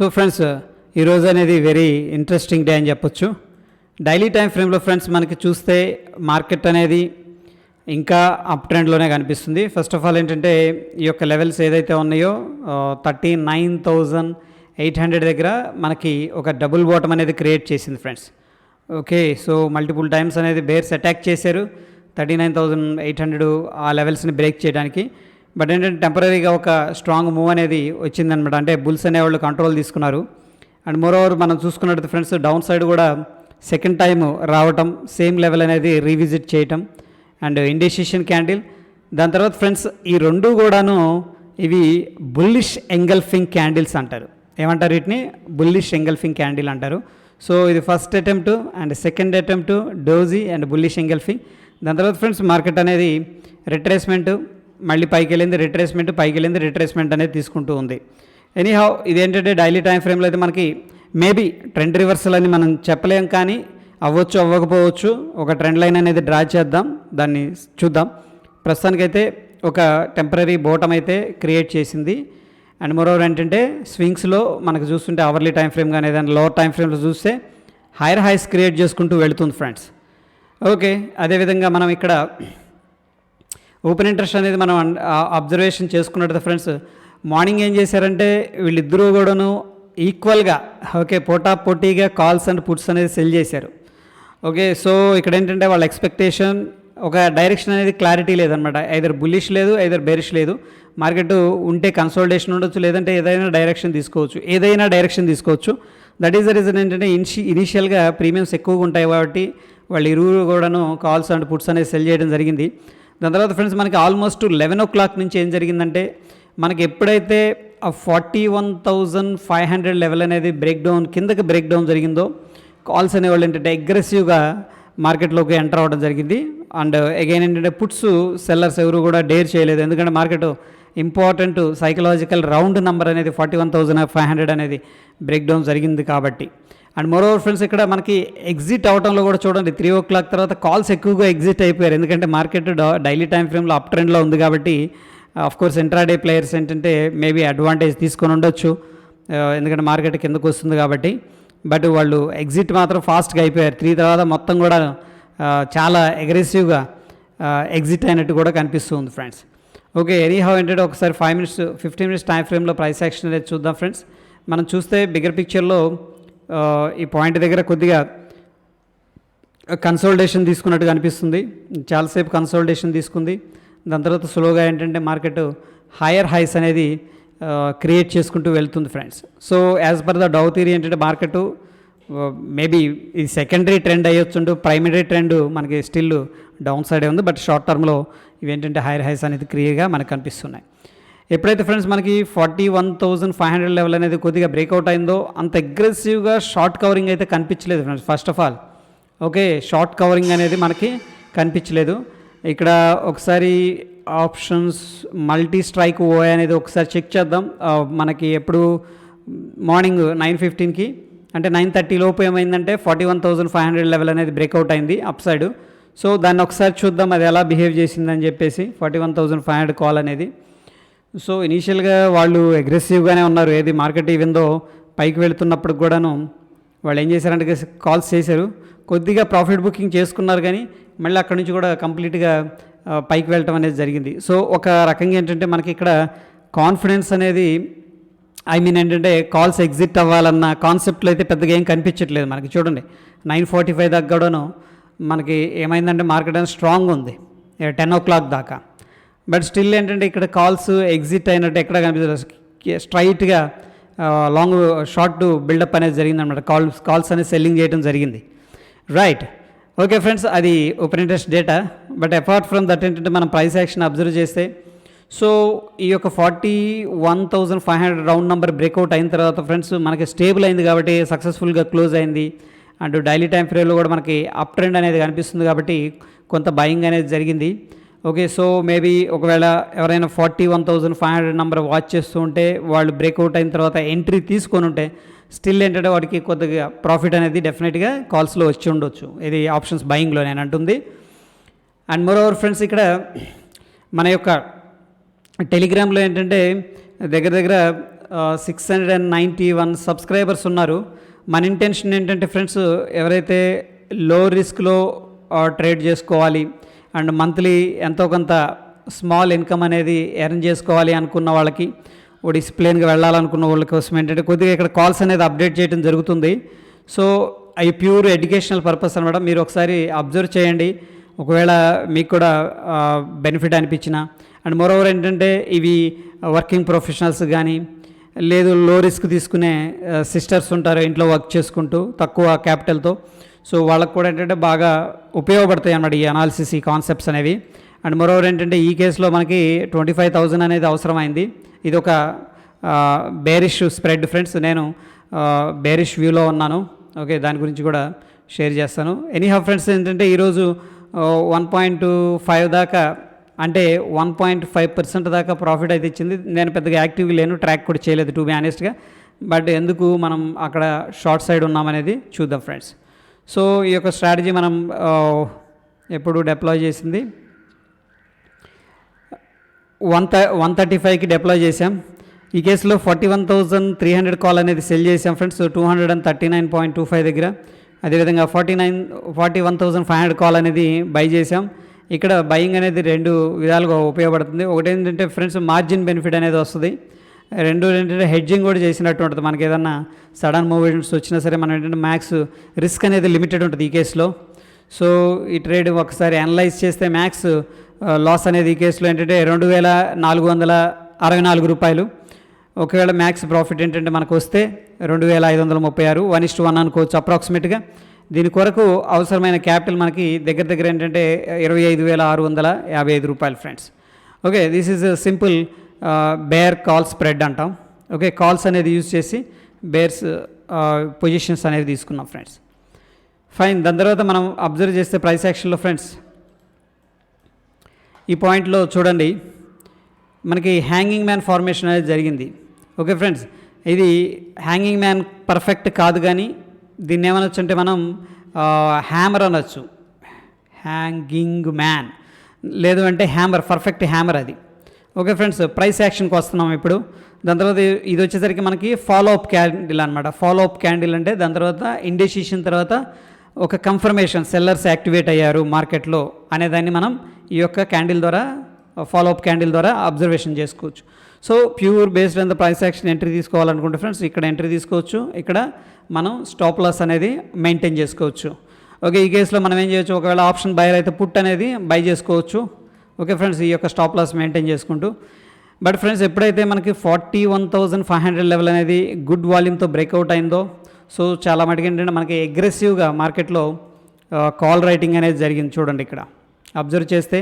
So friends, ఈరోజు అనేది very interesting day అని చెప్పొచ్చు. డైలీ టైం ఫ్రేమ్లో ఫ్రెండ్స్ మనకి చూస్తే మార్కెట్ అనేది ఇంకా అప్ ట్రెండ్లోనే కనిపిస్తుంది. ఫస్ట్ ఆఫ్ ఆల్ ఏంటంటే ఈ యొక్క లెవెల్స్ ఏదైతే ఉన్నాయో 39,800 దగ్గర మనకి ఒక డబుల్ బాటమ్ అనేది క్రియేట్ చేసింది friends. Okay, so multiple times అనేది బేర్స్ అటాక్ చేశారు 39,800 ఆ లెవెల్స్ని బ్రేక్ చేయడానికి. బట్ ఏంటంటే టెంపరీగా ఒక స్ట్రాంగ్ మూవ్ అనేది వచ్చిందనమాట. అంటే బుల్స్ అనేవాళ్ళు కంట్రోల్ తీసుకున్నారు. అండ్ మోరోవర్ మనం చూసుకున్నట్టు ఫ్రెండ్స్, డౌన్ సైడ్ కూడా సెకండ్ టైం రావటం, సేమ్ లెవెల్ అనేది రీవిజిట్ చేయటం అండ్ ఇండిసిషన్ క్యాండిల్. దాని తర్వాత ఫ్రెండ్స్ ఈ రెండు కూడాను ఇవి బుల్లిష్ ఎంగల్ఫింగ్ క్యాండిల్స్ అంటారు. ఏమంటారు వీటిని? బుల్లిష్ ఎంగల్ఫింగ్ క్యాండిల్ అంటారు. సో ఇది first attempt and second attempt doji and bullish engulfing. దాని తర్వాత ఫ్రెండ్స్ మార్కెట్ అనేది రిట్రేస్మెంట్, మళ్ళీ పైకి వెళ్ళింది, రిట్రేస్మెంట్, పైకి వెళ్ళింది, రిట్రేస్మెంట్ అనేది తీసుకుంటూ ఉంది. ఎనీహౌ ఇదేంటంటే డైలీ టైం ఫ్రేమ్లో అయితే మనకి మేబీ ట్రెండ్ రివర్సల్ అని మనం చెప్పలేం, కానీ అవ్వచ్చు అవ్వకపోవచ్చు. ఒక ట్రెండ్ లైన్ అనేది డ్రా చేద్దాం, దాన్ని చూద్దాం. ప్రస్తుతానికైతే ఒక టెంపరీ బోటం అయితే క్రియేట్ చేసింది. అండ్ మరోవర్ ఏంటంటే స్వింగ్స్లో మనకు చూస్తుంటే అవర్లీ టైం ఫ్రేమ్ కానీ ఏదైనా లోవర్ టైం ఫ్రేమ్లో చూస్తే హైయర్ హైస్ క్రియేట్ చేసుకుంటూ వెళుతుంది ఫ్రెండ్స్. ఓకే, అదేవిధంగా మనం ఇక్కడ ఓపెన్ ఇంట్రెస్ట్ అనేది మనం అబ్జర్వేషన్ చేసుకున్నట్టు ఫ్రెండ్స్, మార్నింగ్ ఏం చేశారంటే వీళ్ళిద్దరూ కూడాను ఈక్వల్గా పోటాపోటీగా కాల్స్ అండ్ పుట్స్ అనేది సెల్ చేశారు. ఓకే, సో ఇక్కడ ఏంటంటే వాళ్ళ ఎక్స్పెక్టేషన్ ఒక డైరెక్షన్ అనేది క్లారిటీ లేదనమాట. ఐదర్ బుల్లిష్ లేదు, ఐదర్ బేరిష్ లేదు. మార్కెట్ ఉంటే కన్సోలిడేషన్ ఉండొచ్చు, లేదంటే ఏదైనా డైరెక్షన్ తీసుకోవచ్చు. దట్ ఈస్ ద రీజన్ ఏంటంటే ఇనిషియల్గా ప్రీమియమ్స్ ఎక్కువగా ఉంటాయి కాబట్టి వాళ్ళు ఇరువురు కూడాను కాల్స్ అండ్ పుట్స్ అనేది సెల్ చేయడం జరిగింది. దాని తర్వాత ఫ్రెండ్స్ మనకి ఆల్మోస్ట్ 11 o'clock నుంచి ఏం జరిగిందంటే మనకి ఎప్పుడైతే ఆ 41,500 లెవెల్ అనేది కిందకి బ్రేక్ డౌన్ జరిగిందో కాల్స్ అనేవాళ్ళు ఏంటంటే అగ్రెసివ్గా మార్కెట్లోకి ఎంటర్ అవ్వడం జరిగింది. అండ్ అగైన్ ఏంటంటే పుట్స్ సెల్లర్స్ ఎవరు కూడా డేర్ చేయలేదు, ఎందుకంటే market important psychological round number అనేది 41,500 అనేది బ్రేక్ డౌన్ జరిగింది కాబట్టి. అండ్ మరోవర్ ఫ్రెండ్స్ ఇక్కడ మనకి ఎగ్జిట్ అవడంలో కూడా చూడండి 3 o'clock తర్వాత కాల్స్ ఎక్కువగా ఎగ్జిట్ అయిపోయారు, ఎందుకంటే మార్కెట్ డైలీ టైం ఫ్రేమ్లో అప్ ట్రెండ్లో ఉంది కాబట్టి. కోర్స్ ఇంట్రాడే ప్లేయర్స్ ఏంటంటే మేబీ అడ్వాంటేజ్ తీసుకొని ఉండొచ్చు, ఎందుకంటే మార్కెట్ కిందకు వస్తుంది కాబట్టి. బట్ వాళ్ళు ఎగ్జిట్ మాత్రం ఫాస్ట్గా అయిపోయారు. 3 తర్వాత మొత్తం కూడా చాలా అగ్రెసివ్గా ఎగ్జిట్ అయినట్టు కూడా కనిపిస్తుంది ఫ్రెండ్స్. ఓకే, ఎనీహౌ ఏంటంటే ఒకసారి 15 minutes టైం ఫ్రేమ్లో ప్రైస్ యాక్షన్ అనేది చూద్దాం ఫ్రెండ్స్. మనం చూస్తే బిగ్గర్ పిక్చర్లో ఈ పాయింట్ దగ్గర కొద్దిగా కన్సోలిడేషన్ తీసుకున్నట్టు కనిపిస్తుంది, చాలాసేపు కన్సోలిడేషన్ తీసుకుంది. దాని తర్వాత స్లోగా ఏంటంటే మార్కెట్ హైయర్ హైస్ అనేది క్రియేట్ చేసుకుంటూ వెళ్తుంది friends. So as per the dough theory ఏంటంటే మార్కెట్ మేబీ ఈ సెకండరీ ట్రెండ్ అయ్యొచ్చుంటూ, ప్రైమరీ ట్రెండ్ మనకి స్టిల్ డౌన్ సైడే ఉంది. బట్ షార్ట్ టర్మ్లో ఇవేంటంటే హైయర్ హైస్ అనేది క్లియర్గా మనకు కనిపిస్తున్నాయి. ఎప్పుడైతే ఫ్రెండ్స్ మనకి 41,500 లెవెల్ అనేది కొద్దిగా బ్రేక్అవుట్ అయిందో అంత అగ్రెసివ్గా షార్ట్ కవరింగ్ అయితే కనిపించలేదు friends. First of all okay, short covering అనేది మనకి కనిపించలేదు. ఇక్కడ ఒకసారి ఆప్షన్స్ మల్టీ స్ట్రైక్ ఓఏ అనేది ఒకసారి చెక్ చేద్దాం. మనకి ఎప్పుడు మార్నింగ్ 9:15కి అంటే 9:30 లోపు ఏమైందంటే 41,500 లెవెల్ అనేది బ్రేక్అవుట్ అయింది అప్ సైడ్. సో దాన్ని ఒకసారి చూద్దాం అది ఎలా బిహేవ్ చేసిందని చెప్పేసి. 41,500 కాల్ అనేది, సో ఇనీషియల్గా వాళ్ళు అగ్రెసివ్గానే ఉన్నారు. ఏది మార్కెట్ ఈవెందో పైకి వెళుతున్నప్పుడు కూడాను వాళ్ళు ఏం చేశారంటే కాల్స్ చేశారు, కొద్దిగా ప్రాఫిట్ బుకింగ్ చేసుకున్నారు, కానీ మళ్ళీ అక్కడి నుంచి కూడా కంప్లీట్గా పైకి వెళ్ళటం అనేది జరిగింది. సో ఒక రకంగా ఏంటంటే మనకి ఇక్కడ కాన్ఫిడెన్స్ అనేది ఏంటంటే కాల్స్ ఎగ్జిట్ అవ్వాలన్న కాన్సెప్ట్లో అయితే పెద్దగా ఏం కనిపించట్లేదు మనకి. చూడండి 9:45 దాకా కూడాను మనకి ఏమైందంటే మార్కెట్ అనేది స్ట్రాంగ్ ఉంది 10 o'clock దాకా. బట్ స్టిల్ ఏంటంటే ఇక్కడ కాల్స్ ఎగ్జిట్ అయినట్టు ఎక్కడ కనిపిస్తుంది, స్ట్రైట్గా షార్ట్ బిల్డప్ అనేది జరిగిందన్నమాట. కాల్స్ అనేది సెల్లింగ్ చేయడం జరిగింది, రైట్. ఓకే ఫ్రెండ్స్, అది open interest data. But apart from that ఏంటంటే మనం ప్రైస్ యాక్షన్ అబ్జర్వ్ చేస్తే, సో ఈ యొక్క 41,500 రౌండ్ నెంబర్ బ్రేక్అవుట్ అయిన తర్వాత ఫ్రెండ్స్ మనకి స్టేబుల్ అయింది కాబట్టి సక్సెస్ఫుల్గా క్లోజ్ అయింది. అండ్ డైలీ టైం ఫ్రేమ్లో కూడా మనకి అప్ ట్రెండ్ అనేది కనిపిస్తుంది కాబట్టి కొంత బయింగ్ అనేది జరిగింది. ఓకే, సో మేబీ ఒకవేళ ఎవరైనా 41,500 నెంబర్ వాచ్ చేస్తూ ఉంటే వాళ్ళు బ్రేక్అవుట్ అయిన తర్వాత ఎంట్రీ తీసుకొని ఉంటే స్టిల్ ఏంటంటే వాడికి కొద్దిగా ప్రాఫిట్ అనేది డెఫినెట్గా కాల్స్లో వచ్చి ఉండొచ్చు. ఇది ఆప్షన్స్ బయింగ్లో నేను అంటుంది. అండ్ మోరోవర్ ఫ్రెండ్స్ ఇక్కడ మన యొక్క టెలిగ్రామ్లో ఏంటంటే దగ్గర 691 సబ్స్క్రైబర్స్ ఉన్నారు. మన ఇంటెన్షన్ ఏంటంటే ఫ్రెండ్స్, ఎవరైతే లో రిస్క్లో ట్రేడ్ చేసుకోవాలి అండ్ మంత్లీ ఎంతో కొంత స్మాల్ ఇన్కమ్ అనేది ఎర్న్ చేసుకోవాలి అనుకున్న వాళ్ళకి, ఓ డిసిప్లిన్గా వెళ్ళాలనుకున్న వాళ్ళ కోసం ఏంటంటే కొద్దిగా ఇక్కడ కాల్స్ అనేది అప్డేట్ చేయడం జరుగుతుంది. సో అవి ప్యూర్ ఎడ్యుకేషనల్ పర్పస్ అనమాట. మీరు ఒకసారి అబ్జర్వ్ చేయండి, ఒకవేళ మీకు కూడా బెనిఫిట్ అనిపించిన. అండ్ మోరోవర్ ఏంటంటే ఇవి వర్కింగ్ ప్రొఫెషనల్స్ కానీ, లేదు లో రిస్క్ తీసుకునే సిస్టర్స్ ఉంటారు ఇంట్లో వర్క్ చేసుకుంటూ తక్కువ క్యాపిటల్తో, సో వాళ్ళకు కూడా ఏంటంటే బాగా ఉపయోగపడతాయి అన్నమాట ఈ అనాలిసిస్, ఈ కాన్సెప్ట్స్ అనేవి. అండ్ మరోవర్ ఏంటంటే ఈ కేసులో మనకి 25,000 అనేది అవసరమైంది. ఇది ఒక బేరిష్ స్ప్రెడ్ ఫ్రెండ్స్. నేను బేరిష్ వ్యూలో ఉన్నాను. ఓకే, దాని గురించి కూడా షేర్ చేస్తాను. ఎనీహౌ ఫ్రెండ్స్, ఏంటంటే ఈరోజు 1.5 దాకా, అంటే 1.5% దాకా ప్రాఫిట్ అయితే ఇచ్చింది. నేను పెద్దగా యాక్టివ్గా లేను, ట్రాక్ కూడా చేయలేదు టు బి ఆనెస్ట్గా. బట్ ఎందుకు మనం అక్కడ షార్ట్ సైడ్ ఉన్నామనేది చూద్దాం ఫ్రెండ్స్. సో ఈ యొక్క స్ట్రాటజీ మనం ఎప్పుడు డిప్లాయ్ చేసింది 135కి డిప్లాయ్ చేసాం. ఈ కేసులో 41,300 కాల్ అనేది సెల్ చేసాం ఫ్రెండ్స్, 239.25 దగ్గర. అదేవిధంగా 41,500 కాల్ అనేది బై చేసాం. ఇక్కడ బయింగ్ అనేది రెండు విధాలుగా ఉపయోగపడుతుంది. ఒకటి ఏంటంటే ఫ్రెండ్స్, మార్జిన్ బెనిఫిట్ అనేది వస్తుంది. రెండు ఏంటంటే హెడ్జింగ్ కూడా చేసినట్టు ఉంటుంది. మనకి ఏదన్నా సడన్ మూవ్మెంట్స్ వచ్చినా సరే మనం ఏంటంటే మ్యాక్స్ రిస్క్ అనేది లిమిటెడ్ ఉంటుంది ఈ కేసులో. సో ఈ ట్రేడ్ ఒకసారి అనలైజ్ చేస్తే మ్యాక్స్ లాస్ అనేది ఈ కేసులో ఏంటంటే 2,464 రూపాయలు. ఒకవేళ మ్యాక్స్ ప్రాఫిట్ ఏంటంటే మనకు వస్తే 2,536, 1:1 అనుకోవచ్చు అప్రాక్సిమేట్గా. దీని కొరకు అవసరమైన క్యాపిటల్ మనకి దగ్గర దగ్గర ఏంటంటే 25,655 రూపాయలు friends. Okay, this is simple bear call spread అంటాం. ఓకే, కాల్స్ అనేది యూజ్ చేసి బేర్స్ పొజిషన్స్ అనేది తీసుకున్నాం ఫ్రెండ్స్. ఫైన్. దాని తర్వాత మనం అబ్జర్వ్ చేస్తే ప్రైస్ యాక్షన్లో ఫ్రెండ్స్, ఈ పాయింట్లో చూడండి, మనకి హ్యాంగింగ్ మ్యాన్ ఫార్మేషన్ అనేది జరిగింది. ఓకే ఫ్రెండ్స్, ఇది హ్యాంగింగ్ మ్యాన్ పర్ఫెక్ట్ కాదు, కానీ దీన్ని ఏమనొచ్చు అంటే మనం హ్యామర్ అనొచ్చు. హ్యాంగింగ్ మ్యాన్ లేదు అంటే హ్యామర్, పర్ఫెక్ట్ హ్యామర్ అది. ఓకే ఫ్రెండ్స్, ప్రైస్ యాక్షన్కి వస్తున్నాం ఇప్పుడు. దాని తర్వాత ఇది వచ్చేసరికి మనకి ఫాలో అప్ క్యాండిల్ అనమాట. ఫాలో అప్ క్యాండిల్ అంటే దాని తర్వాత ఇండెసిషన్ తర్వాత ఒక కన్ఫర్మేషన్, సెల్లర్స్ యాక్టివేట్ అయ్యారు మార్కెట్లో అనేదాన్ని మనం ఈ యొక్క క్యాండిల్ ద్వారా, ఫాలో అప్ క్యాండిల్ ద్వారా అబ్జర్వేషన్ చేసుకోవచ్చు. So pure based on the price action entry తీసుకోవాలనుకుంటే ఫ్రెండ్స్, ఇక్కడ ఎంట్రీ తీసుకోవచ్చు, ఇక్కడ మనం స్టాప్ లాస్ అనేది మెయింటైన్ చేసుకోవచ్చు. ఓకే, ఈ కేసులో మనం ఏం చేయొచ్చు, ఒకవేళ ఆప్షన్ బయర్ అయితే పుట్ అనేది బై చేసుకోవచ్చు. ఓకే ఫ్రెండ్స్, ఈ యొక్క స్టాప్ లాస్ మెయింటైన్ చేసుకుంటూ. బట్ ఫ్రెండ్స్, ఎప్పుడైతే మనకి 41,500 లెవెల్ అనేది గుడ్ వాల్యూమ్తో బ్రేక్అవుట్ అయిందో, సో చాలా మటుకు ఏంటంటే మనకి అగ్రెసివ్గా మార్కెట్లో కాల్ రైటింగ్ అనేది జరిగింది. చూడండి, ఇక్కడ అబ్జర్వ్ చేస్తే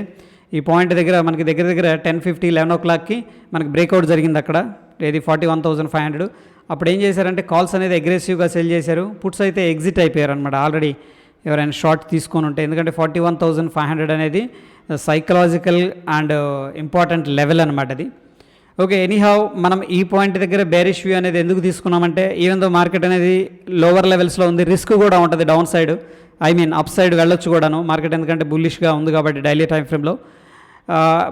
ఈ పాయింట్ దగ్గర మనకి దగ్గర దగ్గర 10:50, 11 o'clockకి మనకి బ్రేక్అవుట్ జరిగింది అక్కడ. ఇది 41,500. అప్పుడు ఏం చేశారంటే కాల్స్ అనేది అగ్రెసివ్గా సెల్ చేశారు, పుట్స్ అయితే ఎగ్జిట్ అయిపోయారు అనమాట. ఆల్రెడీ ఎవరైనా షార్ట్ తీసుకొని ఉంటే, ఎందుకంటే 41,500 అనేది సైకలాజికల్ అండ్ ఇంపార్టెంట్ లెవెల్ అనమాట అది. ఓకే, ఎనీహౌ మనం ఈ పాయింట్ దగ్గర బేరిష్ వ్యూ అనేది ఎందుకు తీసుకున్నామంటే, ఈవెన్ దో మార్కెట్ అనేది లోవర్ లెవెల్స్లో ఉంది, రిస్క్ కూడా ఉంటుంది down side, I mean up side వెళ్ళొచ్చు కూడాను మార్కెట్, ఎందుకంటే బుల్లిష్గా ఉంది కాబట్టి డైలీ టైం ఫ్రేమ్లో.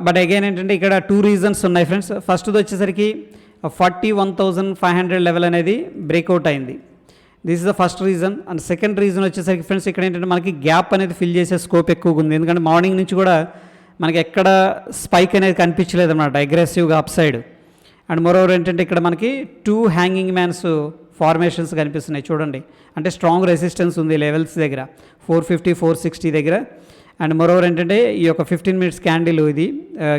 బట్ అగైన్ ఏంటంటే ఇక్కడ 2 రీజన్స్ ఉన్నాయి ఫ్రెండ్స్. ఫస్ట్ది వచ్చేసరికి 41,500 లెవెల్ అనేది బ్రేక్అవుట్ అయింది. This is the first reason. And second reason వచ్చేసరికి ఫ్రెండ్స్, ఇక్కడ ఏంటంటే మనకి గ్యాప్ అనేది ఫిల్ చేసే స్కోప్ ఎక్కువగా ఉంది. ఎందుకంటే మార్నింగ్ నుంచి కూడా మనకి ఎక్కడ స్పైక్ అనేది కనిపించలేదు అనమాట అగ్రెసివ్గా అప్ సైడ్. అండ్ మరోవర్ ఏంటంటే ఇక్కడ మనకి 2 హ్యాంగింగ్ మ్యాన్స్ ఫార్మేషన్స్ కనిపిస్తున్నాయి చూడండి. అంటే స్ట్రాంగ్ రెసిస్టెన్స్ ఉంది లెవెల్స్ దగ్గర 450, 460 దగ్గర. అండ్ మరోవర్ ఏంటంటే ఈ యొక్క 15 minutes క్యాండిల్ ఇది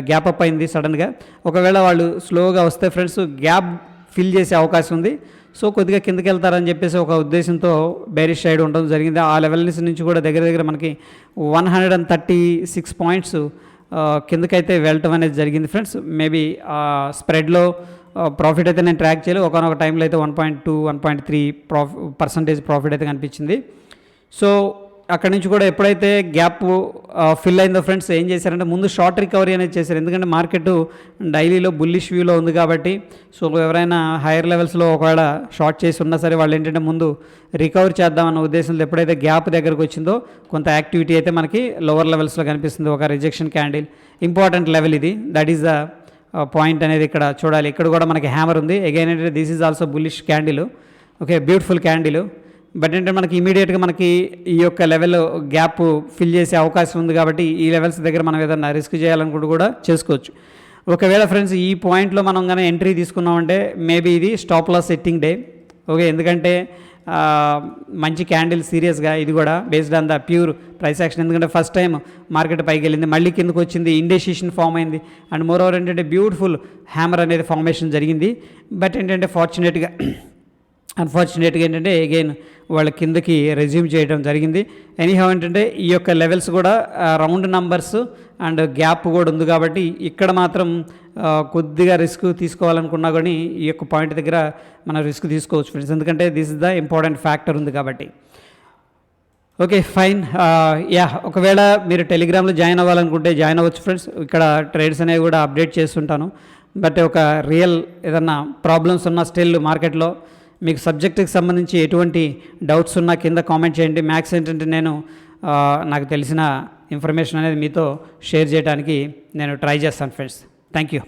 గ్యాప్ అప్ అయింది సడన్గా. ఒకవేళ వాళ్ళు స్లోగా వస్తే ఫ్రెండ్స్ గ్యాప్ ఫిల్ చేసే అవకాశం ఉంది. సో కొద్దిగా కిందకి వెళ్తారని చెప్పేసి ఒక ఉద్దేశంతో బేరిష్ సైడ్ ఉండడం జరిగింది. ఆ లెవెల్స్ నుంచి కూడా దగ్గర దగ్గర మనకి 136 పాయింట్స్ కిందకైతే వెళ్ళటం అనేది జరిగింది ఫ్రెండ్స్. మేబీ స్ప్రెడ్లో ప్రాఫిట్ అయితే నేను ట్రాక్ చేయలేదు. ఒకనొక టైంలో అయితే 1.2, 1.3% ప్రాఫిట్ అయితే కనిపించింది. సో అక్కడి నుంచి కూడా ఎప్పుడైతే గ్యాప్ ఫిల్ అయిందో ఫ్రెండ్స్, ఏం చేశారంటే ముందు షార్ట్ రికవరీ అనేది చేశారు. ఎందుకంటే మార్కెట్ డైలీలో బుల్లిష్ వ్యూలో ఉంది కాబట్టి. సో ఎవరైనా హైయర్ లెవెల్స్లో ఒకవేళ షార్ట్ చేసి ఉన్నా సరే వాళ్ళు ఏంటంటే ముందు రికవర్ చేద్దామన్న ఉద్దేశంలో ఎప్పుడైతే గ్యాప్ దగ్గరకు వచ్చిందో కొంత యాక్టివిటీ అయితే మనకి లోవర్ లెవెల్స్లో కనిపిస్తుంది. ఒక రిజెక్షన్ క్యాండిల్ ఇంపార్టెంట్ లెవెల్ ఇది, దట్ ఈస్ ద పాయింట్ అనేది ఇక్కడ చూడాలి. ఇక్కడ కూడా మనకి హ్యామర్ ఉంది. అగైన్ ఏంటంటే this is also bullish candle. Okay, beautiful candle. But ఏంటంటే మనకి ఇమీడియట్గా మనకి ఈ యొక్క లెవెల్ గ్యాప్ ఫిల్ చేసే అవకాశం ఉంది కాబట్టి ఈ లెవెల్స్ దగ్గర మనం ఏదైనా రిస్క్ చేయాలనుకుంటూ కూడా చేసుకోవచ్చు. ఒకవేళ ఫ్రెండ్స్ ఈ పాయింట్లో మనం కానీ ఎంట్రీ తీసుకున్నామంటే మేబీ ఇది స్టాప్ లాస్ సెట్టింగ్ డే. ఓకే, ఎందుకంటే మంచి క్యాండిల్ సీరియస్గా ఇది కూడా based on the pure price action. ఎందుకంటే ఫస్ట్ టైం మార్కెట్ పైకి వెళ్ళింది, మళ్ళీ కిందకు వచ్చింది, ఇండెసిషన్ ఫామ్ అయింది, అండ్ మోర్ ఓవర్ ఏంటంటే బ్యూటిఫుల్ హ్యామర్ అనేది ఫార్మేషన్ జరిగింది. బట్ ఏంటంటే అన్ఫార్చునేట్గా ఏంటంటే అగైన్ వాళ్ళ కిందకి రెజ్యూమ్ చేయడం జరిగింది. ఎనీహౌ ఏంటంటే ఈ యొక్క లెవెల్స్ కూడా రౌండ్ నంబర్స్ అండ్ గ్యాప్ కూడా ఉంది కాబట్టి ఇక్కడ మాత్రం కొద్దిగా రిస్క్ తీసుకోవాలనుకున్నా కానీ ఈ యొక్క పాయింట్ దగ్గర మనం రిస్క్ తీసుకోవచ్చు ఫ్రెండ్స్, ఎందుకంటే this is the important factor ఉంది కాబట్టి. Okay fine. ఒకవేళ మీరు టెలిగ్రామ్లో జాయిన్ అవ్వాలనుకుంటే జాయిన్ అవ్వచ్చు ఫ్రెండ్స్. ఇక్కడ ట్రేడ్స్ అనేవి కూడా అప్డేట్ చేస్తుంటాను. బట్ ఒక రియల్ ఏదన్నా ప్రాబ్లమ్స్ ఉన్న స్టిల్ మార్కెట్లో మీకు సబ్జెక్టుకి సంబంధించి ఎటువంటి డౌట్స్ ఉన్నా కింద కామెంట్ చేయండి. మ్యాక్స్ ఏంటంటే నేను నాకు తెలిసిన ఇన్ఫర్మేషన్ అనేది మీతో షేర్ చేయడానికి నేను ట్రై చేస్తాను ఫ్రెండ్స్. Thank you.